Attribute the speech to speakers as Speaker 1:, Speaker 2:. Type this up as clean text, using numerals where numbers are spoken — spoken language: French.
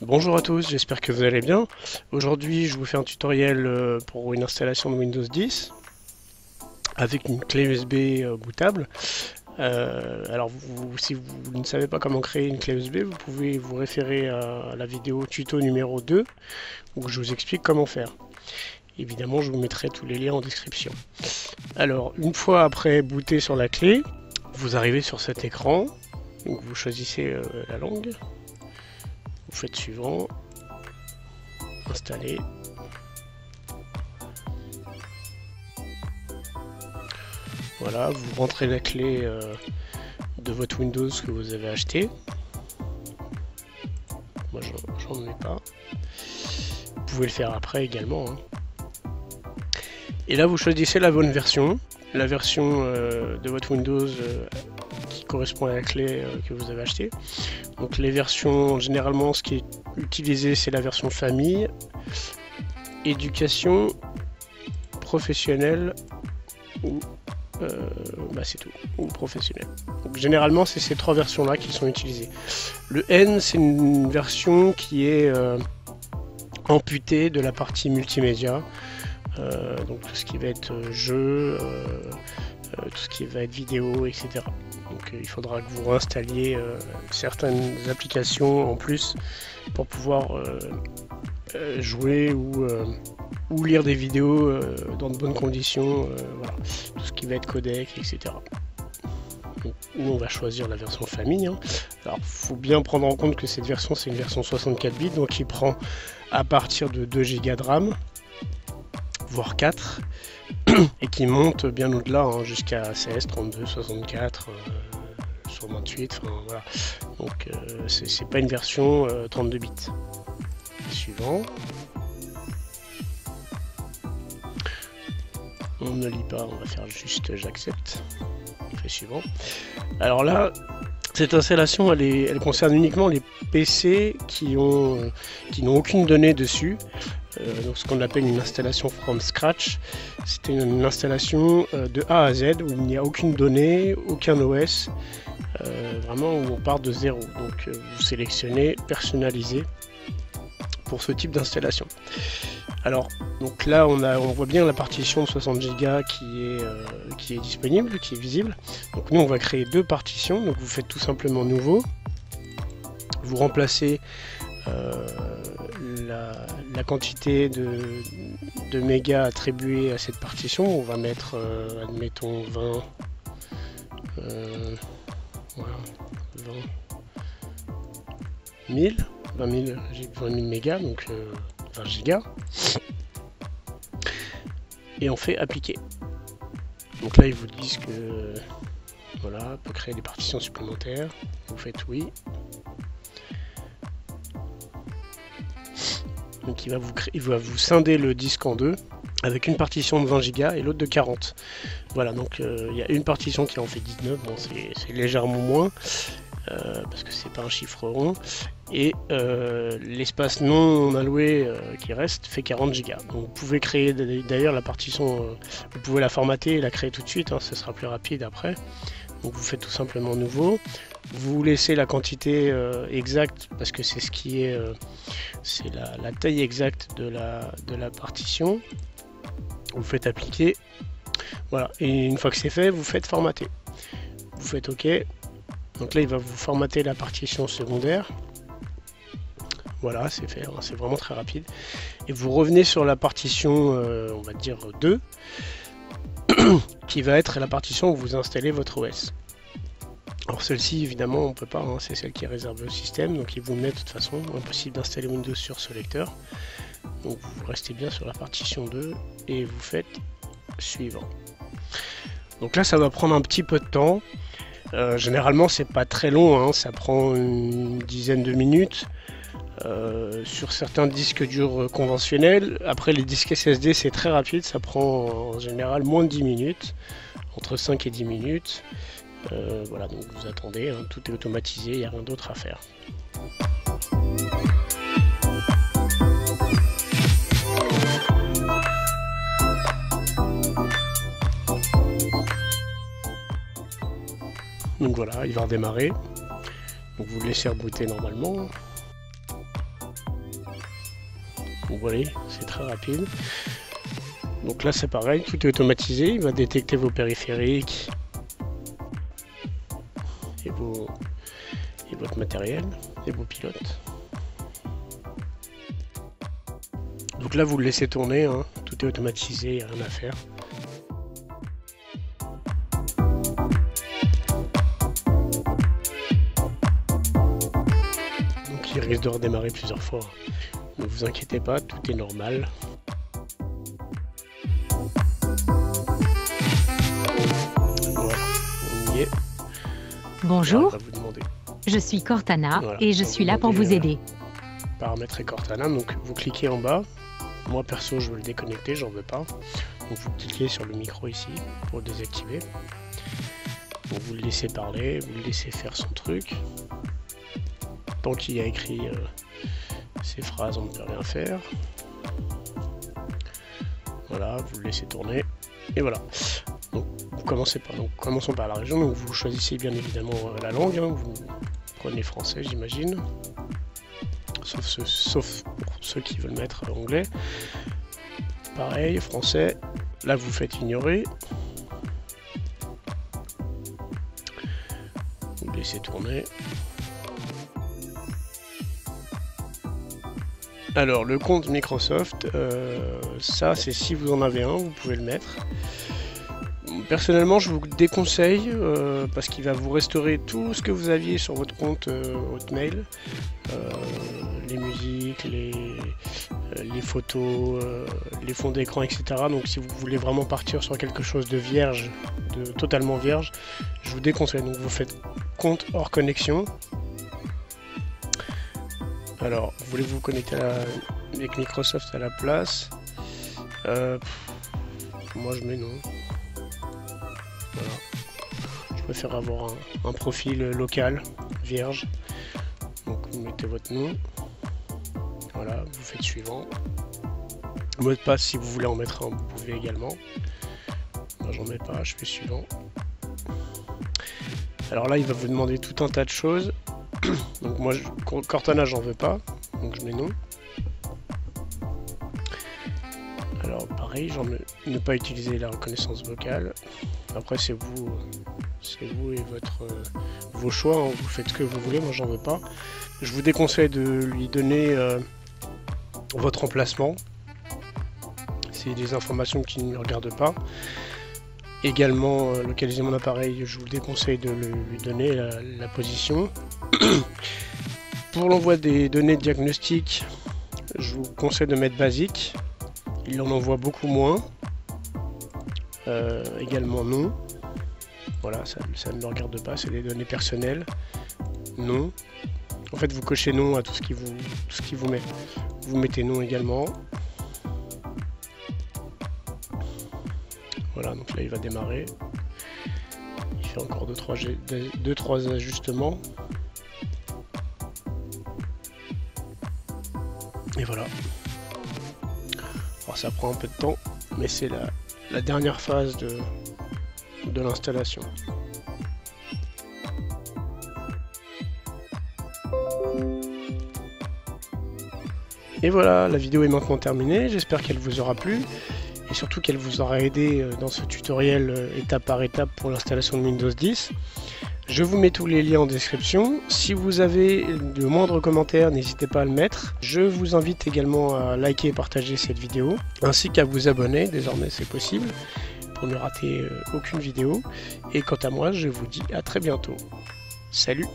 Speaker 1: Bonjour à tous, j'espère que vous allez bien. Aujourd'hui, je vous fais un tutoriel pour une installation de Windows 10 avec une clé USB bootable. Alors, si vous ne savez pas comment créer une clé USB, vous pouvez vous référer à la vidéo tuto numéro 2 où je vous explique comment faire. Évidemment, je vous mettrai tous les liens en description. Alors, une fois après booté sur la clé, vous arrivez sur cet écran. Donc, vous choisissez la langue. Vous faites suivant, installer. Voilà, vous rentrez la clé de votre Windows que vous avez acheté. Moi, j'en ai pas. Vous pouvez le faire après également. Et là, vous choisissez la bonne version, la version de votre Windows qui correspond à la clé que vous avez achetée. Donc les versions, généralement, ce qui est utilisé, c'est la version famille, éducation, professionnelle ou c'est tout, ou professionnel. Donc généralement, c'est ces trois versions-là qui sont utilisées. Le N, c'est une version qui est amputée de la partie multimédia, donc tout ce qui va être jeu, tout ce qui va être vidéo, etc. Donc il faudra que vous réinstalliez certaines applications en plus pour pouvoir jouer ou lire des vidéos dans de bonnes conditions, voilà. Tout ce qui va être codec, etc. Donc, nous on va choisir la version famille. Alors il faut bien prendre en compte que cette version c'est une version 64 bits, donc il prend à partir de 2 Go de RAM, voire 4. Et qui monte bien au-delà, jusqu'à 16, 32, 64, 128, enfin voilà. Donc c'est pas une version 32 bits. Suivant. On ne lit pas, on va faire juste j'accepte. On fait suivant. Alors là, cette installation, elle concerne uniquement les PC qui n'ont aucune donnée dessus. Donc ce qu'on appelle une installation from scratch. C'est une installation de A à Z où il n'y a aucune donnée, aucun OS, vraiment où on part de zéro. Donc vous sélectionnez personnaliser pour ce type d'installation. Alors donc là on voit bien la partition de 60 Go qui est disponible, qui est visible. Donc nous on va créer deux partitions. Donc vous faites tout simplement nouveau. Vous remplacez la quantité de mégas attribués à cette partition. On va mettre, admettons, 20, voilà, 20 000 mégas, donc 20 gigas. Et on fait appliquer. Donc là, ils vous disent que voilà, on peut créer des partitions supplémentaires. Vous faites oui. Donc il va vous scinder le disque en deux avec une partition de 20 Go et l'autre de 40. Voilà, donc il y a une partition qui en fait 19, bon c'est légèrement moins parce que c'est pas un chiffre rond, et l'espace non alloué qui reste fait 40 Go. Donc vous pouvez créer d'ailleurs la partition, vous pouvez la formater et la créer tout de suite, ce sera plus rapide après. Donc vous faites tout simplement nouveau. Vous laissez la quantité exacte parce que c'est ce qui est, c'est la taille exacte de la partition. Vous faites appliquer. Voilà. Et une fois que c'est fait, vous faites formater. Vous faites OK. Donc là, il va vous formater la partition secondaire. Voilà, c'est fait. C'est vraiment très rapide. Et vous revenez sur la partition, on va dire 2. qui va être la partition où vous installez votre OS. Alors celle-ci évidemment on peut pas, c'est celle qui est réservée au système, donc il vous met de toute façon impossible d'installer Windows sur ce lecteur. Donc vous restez bien sur la partition 2 et vous faites suivant. Donc là ça va prendre un petit peu de temps. Généralement c'est pas très long, ça prend une dizaine de minutes. Sur certains disques durs conventionnels. Après les disques SSD c'est très rapide, ça prend en général moins de 10 minutes, entre 5 et 10 minutes. Voilà, donc vous attendez, tout est automatisé, il n'y a rien d'autre à faire. Donc voilà, il va redémarrer. Donc vous le laissez rebooter normalement. Vous voyez, c'est très rapide. Donc là c'est pareil, tout est automatisé, il va détecter vos périphériques et votre matériel et vos pilotes. Donc là vous le laissez tourner, hein. Tout est automatisé, il n'y a rien à faire. Donc il risque de redémarrer plusieurs fois. Ne vous inquiétez pas, tout est normal. Voilà, on y est.
Speaker 2: Bonjour,
Speaker 1: Alors, on va vous demander.
Speaker 2: je suis Cortana
Speaker 1: Voilà,
Speaker 2: et je suis là pour vous aider.
Speaker 1: Paramétrer Cortana, donc vous cliquez en bas. Moi perso je veux le déconnecter, j'en veux pas. Donc vous cliquez sur le micro ici pour le désactiver. Donc vous le laissez parler, vous le laissez faire son truc. Tant qu'il y a écrit ces phrases, on ne peut rien faire. Voilà, vous le laissez tourner. Et voilà. Donc vous commencez par, donc, commençons par la région. Donc vous choisissez bien évidemment la langue. Hein. Vous prenez français, j'imagine. Sauf pour ceux qui veulent mettre anglais. Pareil, français. Là, vous faites ignorer. Vous laissez tourner. Alors, le compte Microsoft, ça, c'est si vous en avez un, vous pouvez le mettre. Personnellement, je vous déconseille parce qu'il va vous restaurer tout ce que vous aviez sur votre compte Hotmail. Les musiques, les photos, les fonds d'écran, etc. Donc si vous voulez vraiment partir sur quelque chose de vierge, de totalement vierge, je vous déconseille. Donc vous faites compte hors connexion. Alors, voulez-vous connecter avec Microsoft à la place? Moi je mets non. Voilà. Je préfère avoir un profil local, vierge. Donc vous mettez votre nom. Voilà, vous faites suivant. Mot de passe, si vous voulez en mettre un, vous pouvez également. Moi j'en mets pas, je fais suivant. Alors là, il va vous demander tout un tas de choses. Donc moi, Cortana, j'en veux pas. Donc je mets non. Alors pareil, ne pas utiliser la reconnaissance vocale. Après c'est vous et vos choix, hein. Vous faites ce que vous voulez, moi j'en veux pas. Je vous déconseille de lui donner votre emplacement. C'est des informations qui ne me regardent pas. Également localiser mon appareil, je vous déconseille de lui donner la position. Pour l'envoi des données de diagnostic, je vous conseille de mettre basique. Il en envoie beaucoup moins. Également non. Voilà, ça ne me regarde pas, c'est des données personnelles. Non. En fait, vous cochez non à tout ce qui vous met. Vous mettez non également. Voilà, donc là il va démarrer. Il fait encore 2-3 ajustements. Et voilà. Alors ça prend un peu de temps, mais c'est la dernière phase de l'installation. Et voilà, la vidéo est maintenant terminée, j'espère qu'elle vous aura plu et surtout qu'elle vous aura aidé dans ce tutoriel étape par étape pour l'installation de Windows 10. Je vous mets tous les liens en description. Si vous avez le moindre commentaire, n'hésitez pas à le mettre. Je vous invite également à liker et partager cette vidéo, ainsi qu'à vous abonner, désormais c'est possible, pour ne rater aucune vidéo. Et quant à moi, je vous dis à très bientôt. Salut!